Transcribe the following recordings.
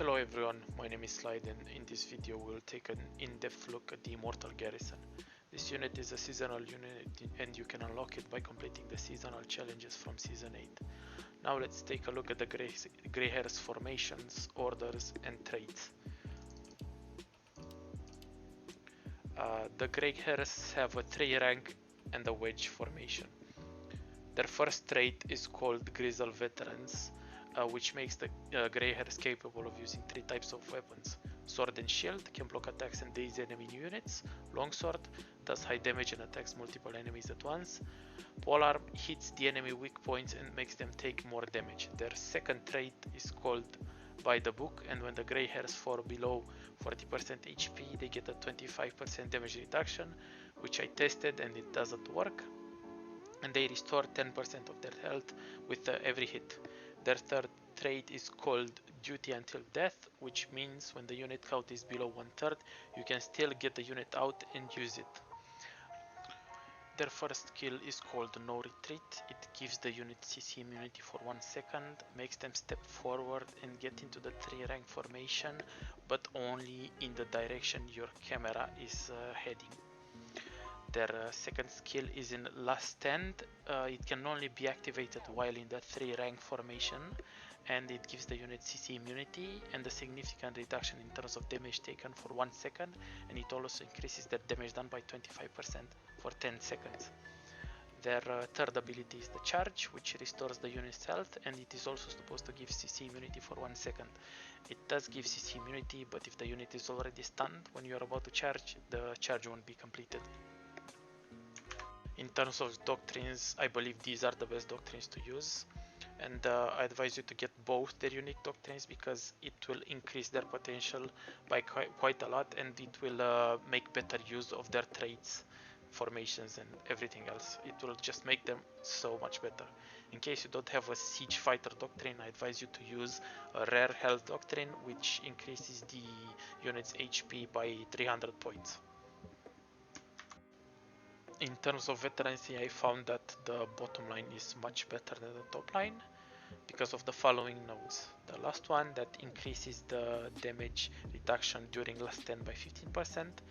Hello everyone, my name is Slide, and in this video we'll take an in-depth look at the Immortal Garrison. This unit is a seasonal unit and you can unlock it by completing the seasonal challenges from Season 8. Now let's take a look at the Greyhair's formations, orders and traits. The Greyhairs have a 3 rank and a wedge formation. Their first trait is called grizzled veterans, which makes the Greyhairs capable of using 3 types of weapons. Sword and shield can block attacks and daze enemy units. Longsword does high damage and attacks multiple enemies at once. Polearm hits the enemy weak points and makes them take more damage. Their second trait is called by the book, and when the Greyhairs fall below 40% HP, they get a 25% damage reduction, which I tested and it doesn't work. And they restore 10% of their health with every hit. Their third trait is called duty until death, which means when the unit count is below 1/3, you can still get the unit out and use it. Their first skill is called no retreat. It gives the unit CC immunity for 1 second, makes them step forward and get into the 3 rank formation, but only in the direction your camera is heading. Their second skill is in last stand. It can only be activated while in the 3 rank formation, and it gives the unit CC immunity and a significant reduction in terms of damage taken for 1 second, and it also increases their damage done by 25% for 10 seconds. Their third ability is the charge, which restores the unit's health, and it is also supposed to give CC immunity for 1 second. It does give CC immunity, but if the unit is already stunned when you are about to charge, the charge won't be completed. In terms of doctrines, I believe these are the best doctrines to use, and I advise you to get both their unique doctrines because it will increase their potential by quite a lot, and it will make better use of their traits, formations and everything else. It will just make them so much better. In case you don't have a siege fighter doctrine, I advise you to use a rare health doctrine, which increases the unit's HP by 300 points. In terms of veterancy, I found that the bottom line is much better than the top line because of the following nodes. The last one that increases the damage reduction during last stand by 15%.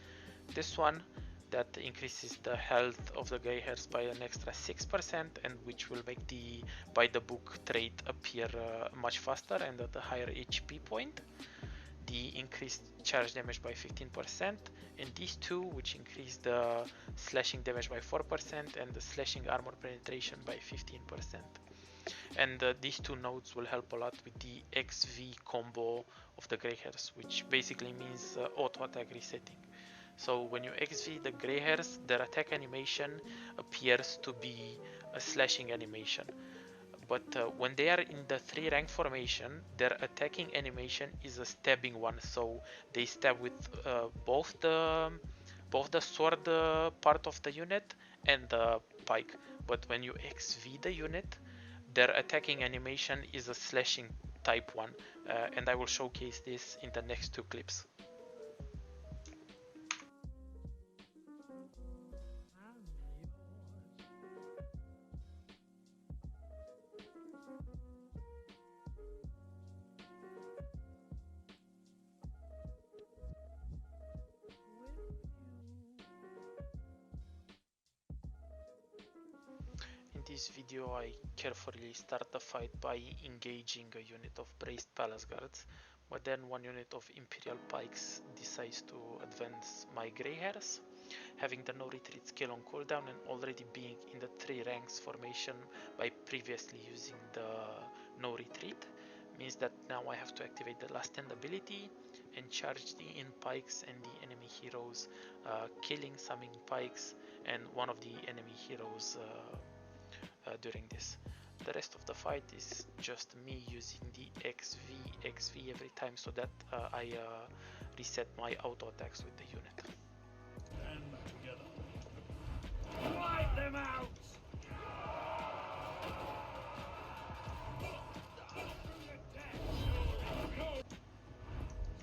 This one that increases the health of the Greyhairs by an extra 6%, and which will make the by the book trait appear much faster and at a higher HP point. The increased charge damage by 15%, and these two, which increase the slashing damage by 4% and the slashing armor penetration by 15%. And these two nodes will help a lot with the XV combo of the Greyhairs, which basically means auto attack resetting. So when you XV the Greyhairs, their attack animation appears to be a slashing animation. But when they are in the 3 rank formation, their attacking animation is a stabbing one, so they stab with both the sword part of the unit and the pike. But when you XV the unit, their attacking animation is a slashing type one, and I will showcase this in the next 2 clips. In this video, I carefully start the fight by engaging a unit of braced palace guards, but then one unit of imperial pikes decides to advance my Greyhairs. Having the no retreat skill on cooldown and already being in the 3 ranks formation by previously using the no retreat means that now I have to activate the last stand ability and charge the in pikes and the enemy heroes, killing some in pikes and one of the enemy heroes during this. The rest of the fight is just me using the XV every time so that I reset my auto attacks with the unit. Stand together. Wipe them out!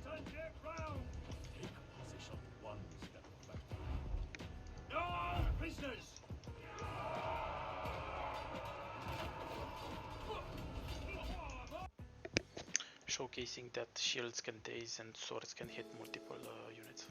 Stand your ground! Take position 1 step back. No prisoners! showcasing that shields can daze and swords can hit multiple units.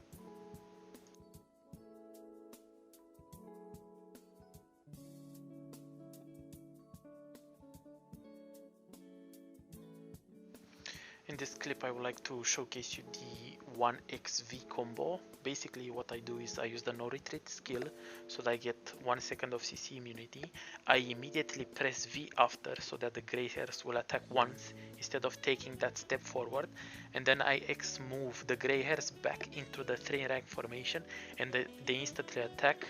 In this clip I would like to showcase you the 1xv combo. Basically what I do is I use the no retreat skill so that I get 1 second of CC immunity. I immediately press V after so that the Greyhairs will attack once instead of taking that step forward, and then I X move the Greyhairs back into the 3 rank formation and they instantly attack,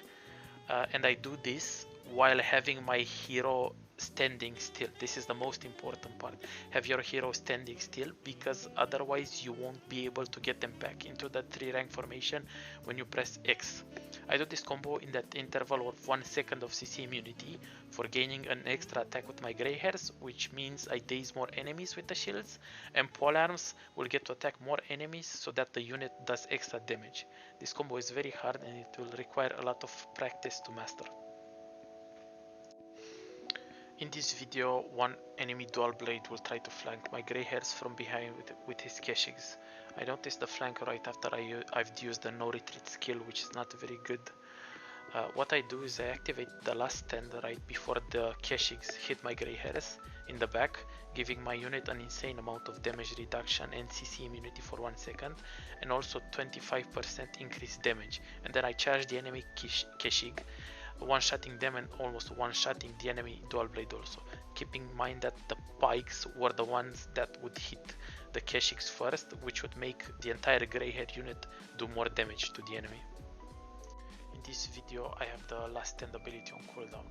and I do this while having my hero standing still. This is the most important part. Have your hero standing still, because otherwise you won't be able to get them back into that 3 rank formation when you press X. I do this combo in that interval of 1 second of CC immunity for gaining an extra attack with my Greyhairs, which means I daze more enemies with the shields, and polearms will get to attack more enemies so that the unit does extra damage. This combo is very hard and it will require a lot of practice to master. In this video, one enemy dual blade will try to flank my Greyhairs from behind with his Keshigs. I noticed the flank right after I've used the no retreat skill, which is not very good. What I do is I activate the last stand right before the Keshigs hit my Greyhairs in the back, giving my unit an insane amount of damage reduction and CC immunity for 1 second, and also 25% increased damage. And then I charge the enemy Keshig, one-shotting them and almost one-shotting the enemy dual blade also, keeping in mind that the pikes were the ones that would hit the Keshigs first, which would make the entire Greyhair unit do more damage to the enemy. In this video I have the last stand ability on cooldown.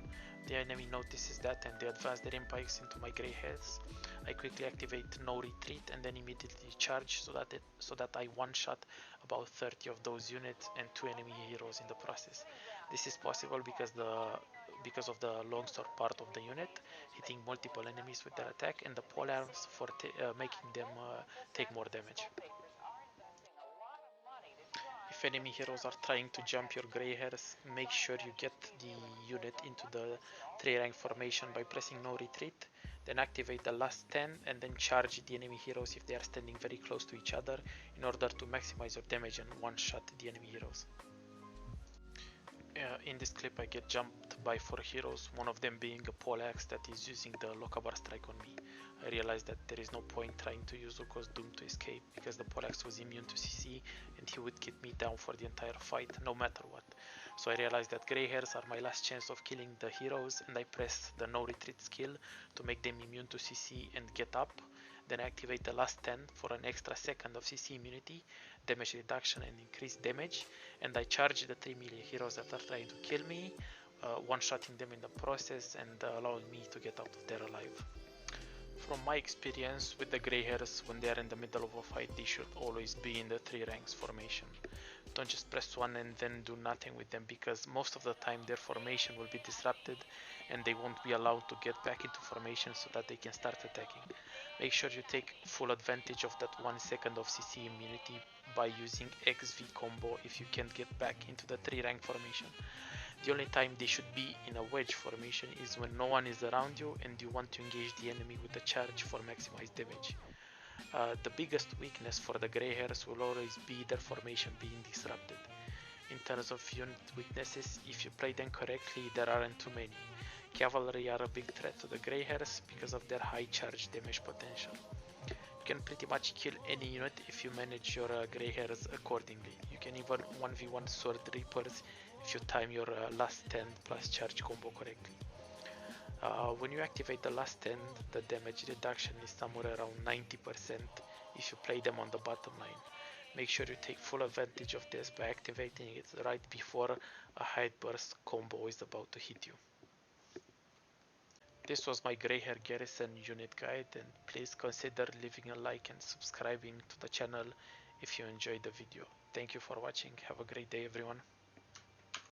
The enemy notices that and they advance their impikes into my Greyhairs. I quickly activate no retreat and then immediately charge so that I one-shot about 30 of those units and 2 enemy heroes in the process. This is possible because of the longsword part of the unit hitting multiple enemies with their attack, and the polearms for making them take more damage. If enemy heroes are trying to jump your Greyhairs, make sure you get the unit into the 3 rank formation by pressing no retreat, then activate the last stand and then charge the enemy heroes if they are standing very close to each other in order to maximize your damage and one-shot the enemy heroes. In this clip I get jumped by 4 heroes, one of them being a poleaxe that is using the Lokabar strike on me. I realized that there is no point trying to use Zuko's Doom to escape because the poleaxe was immune to CC and he would keep me down for the entire fight no matter what. So I realized that Greyhairs are my last chance of killing the heroes, and I press the no retreat skill to make them immune to CC and get up. Then activate the last stand for an extra second of CC immunity, damage reduction and increased damage, and I charge the 3 melee heroes that are trying to kill me, one-shotting them in the process and allowing me to get out of there alive. From my experience with the Greyhairs, when they are in the middle of a fight, they should always be in the 3 ranks formation. Don't just press 1 and then do nothing with them, because most of the time their formation will be disrupted and they won't be allowed to get back into formation so that they can start attacking. Make sure you take full advantage of that 1 second of CC immunity by using XV combo if you can't get back into the 3 rank formation. The only time they should be in a wedge formation is when no one is around you and you want to engage the enemy with a charge for maximized damage. The biggest weakness for the Greyhairs will always be their formation being disrupted. In terms of unit weaknesses, if you play them correctly, there aren't too many. Cavalry are a big threat to the Greyhairs because of their high charge damage potential. You can pretty much kill any unit if you manage your Greyhairs accordingly. You can even 1v1 Sword Reapers if you time your last stand plus charge combo correctly. When you activate the last stand, the damage reduction is somewhere around 90% if you play them on the bottom line. Make sure you take full advantage of this by activating it right before a hide burst combo is about to hit you. This was my Greyhair Garrison unit guide, and please consider leaving a like and subscribing to the channel if you enjoyed the video. Thank you for watching. Have a great day everyone.